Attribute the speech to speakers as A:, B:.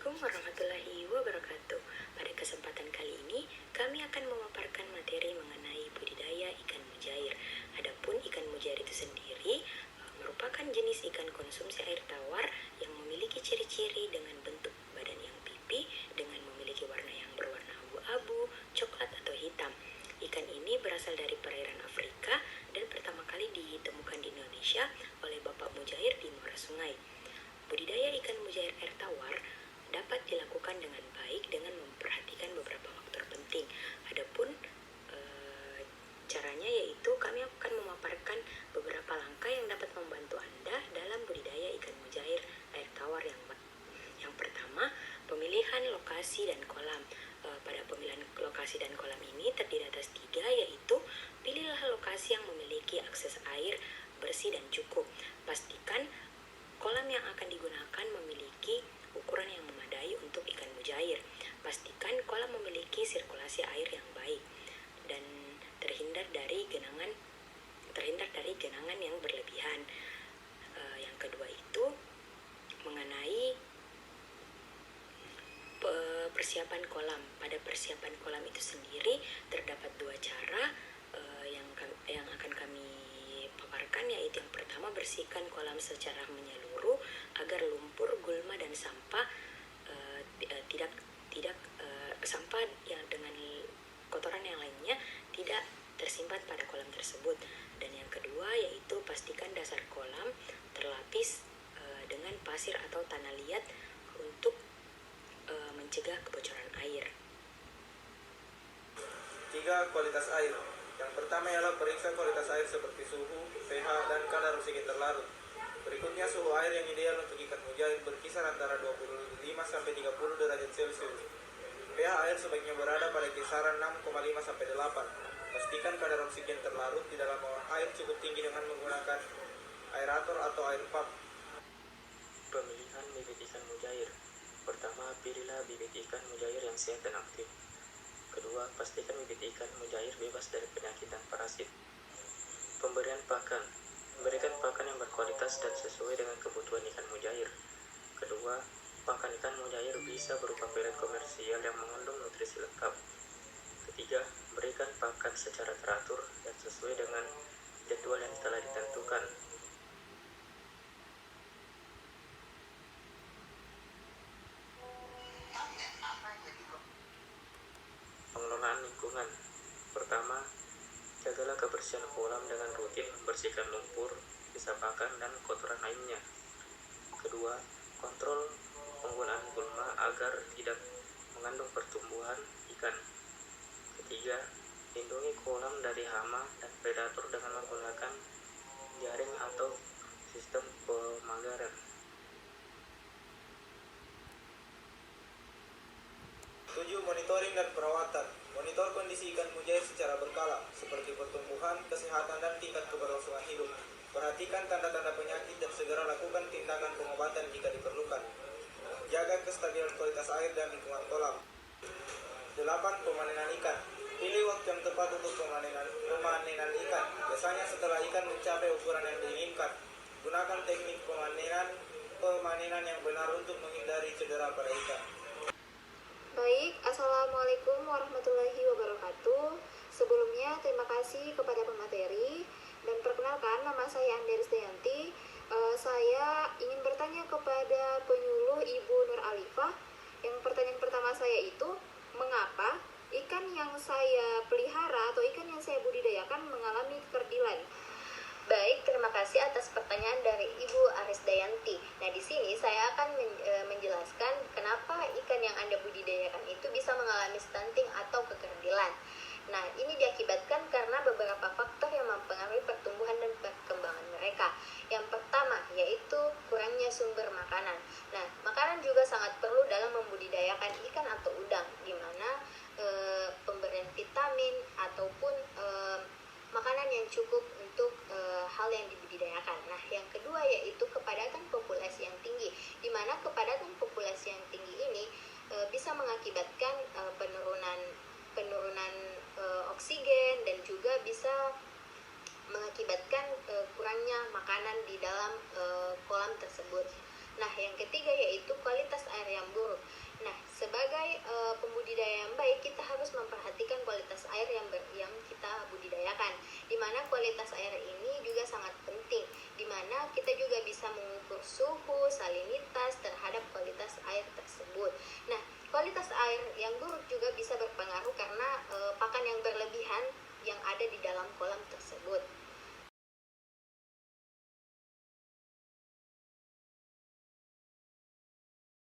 A: Assalamualaikum warahmatullahi wabarakatuh. Pada kesempatan kali ini, kami akan memaparkan materi mengenai budidaya ikan mujair. Adapun ikan mujair itu sendiri merupakan jenis ikan konsumsi air tawar yang memiliki ciri-ciri dengan bentuk badan yang pipi, dengan memiliki warna yang berwarna abu-abu, coklat atau hitam. Ikan ini berasal dari perairan Afrika dan pertama kali ditemukan di Indonesia oleh Bapak Mujair di Muara Sungai. Budidaya ikan mujair air tawar dapat dilakukan dengan baik dengan memperhatikan beberapa faktor penting. Adapun caranya yaitu kami akan memaparkan beberapa langkah yang dapat membantu Anda dalam budidaya ikan mujair air tawar yang baik. Yang pertama, pemilihan lokasi dan kolam. Pada pemilihan lokasi dan kolam ini terdiri atas 3, yaitu pilihlah lokasi yang memiliki akses air bersih dan cukup. Pastikan kolam yang akan digunakan memiliki ukuran yang memadai untuk ikan mujair. Pastikan kolam memiliki sirkulasi air yang baik dan terhindar dari genangan yang berlebihan. Yang kedua itu mengenai persiapan kolam. Pada persiapan kolam itu sendiri terdapat 2 cara yang akan kami paparkan, yaitu yang pertama, bersihkan kolam secara menyeluruh agar lumpur, gulma dan sampah sampah yang dengan kotoran yang lainnya tidak tersimpan pada kolam tersebut. Dan yang kedua yaitu pastikan dasar kolam terlapis dengan pasir atau tanah liat untuk mencegah kebocoran air.
B: 3. Kualitas air. Yang pertama ialah periksa kualitas air seperti suhu, pH, dan kadar oksigen terlarut. Berikutnya, suhu air yang ideal untuk ikan mujair berkisar antara 25-30 derajat Celcius. pH air sebaiknya berada pada kisaran 6,5-8. Pastikan kadar oksigen terlarut di dalam air cukup tinggi dengan menggunakan aerator atau air pump.
C: Pemilihan bibit ikan mujair. Pertama, pilihlah bibit ikan mujair yang sehat dan aktif. Kedua, pastikan bibit ikan mujair bebas dari penyakit dan parasit. Pemberian pakan. Berikan pakan yang berkualitas dan sesuai dengan kebutuhan ikan mujair. Kedua, pakan ikan mujair bisa berupa pelet komersial yang mengandung nutrisi lengkap. Ketiga, berikan pakan secara teratur dan sesuai dengan jadwal yang telah ditentukan. Pengelolaan lingkungan. Pertama, jagalah kebersihan kolam dengan rutin membersihkan lumpur, sisa pakan, dan kotoran lainnya. Kedua, kontrol penggunaan gulma agar tidak mengandung pertumbuhan ikan. Ketiga, lindungi kolam dari hama dan predator dengan menggunakan jaring atau sistem pemagaran.
B: 7. Monitoring dan perawatan. Monitor kondisi ikan mujair secara berkala, seperti pertumbuhan, kesehatan, dan tingkat keberlangsungan hidup. Perhatikan tanda-tanda penyakit dan segera lakukan tindakan pengobatan jika diperlukan. Jaga kestabilan kualitas air dan lingkungan kolam. 8. Pemanenan ikan. Pilih waktu yang tepat untuk pemanenan ikan, biasanya setelah ikan mencapai ukuran yang diinginkan. Gunakan teknik pemanenan yang benar untuk menghindari cedera pada ikan.
D: Baik, Assalamualaikum warahmatullahi wabarakatuh. Sebelumnya terima kasih kepada pemateri dan perkenalkan, nama saya Andi Risdayanti. Saya ingin bertanya kepada penyuluh Ibu Nur Alifah. Yang pertanyaan pertama saya itu, mengapa ikan yang saya pelihara atau ikan yang saya budidayakan mengalami kekerdilan?
E: Baik, terima kasih atas pertanyaan dari Ibu Arisdayanti. Nah, di sini saya akan menjelaskan kenapa ikan yang Anda budidayakan itu bisa mengalami stunting atau kekerdilan. Nah, ini diakibatkan karena beberapa faktor yang mempengaruhi pertumbuhan dan perkembangan mereka. Yang pertama yaitu kurangnya sumber makanan. Nah, makanan juga sangat perlu dalam membudidayakan ikan atau udang, di mana pemberian vitamin ataupun makanan yang cukup untuk hal yang dibudidayakan. Nah, yang kedua yaitu kepadatan populasi yang tinggi, di mana kepadatan populasi yang tinggi ini bisa mengakibatkan penurunan oksigen dan juga bisa mengakibatkan kurangnya makanan di dalam kolam tersebut. Nah, yang ketiga yaitu kualitas air yang buruk. Nah, sebagai pembudidaya yang baik, kita harus memperhatikan kualitas air yang kita budidayakan. Di mana kualitas air ini juga sangat penting, di mana kita juga bisa mengukur suhu, salinitas terhadap kualitas air tersebut. Nah, kualitas air yang buruk juga bisa berpengaruh karena pakan yang berlebihan yang ada di dalam kolam tersebut.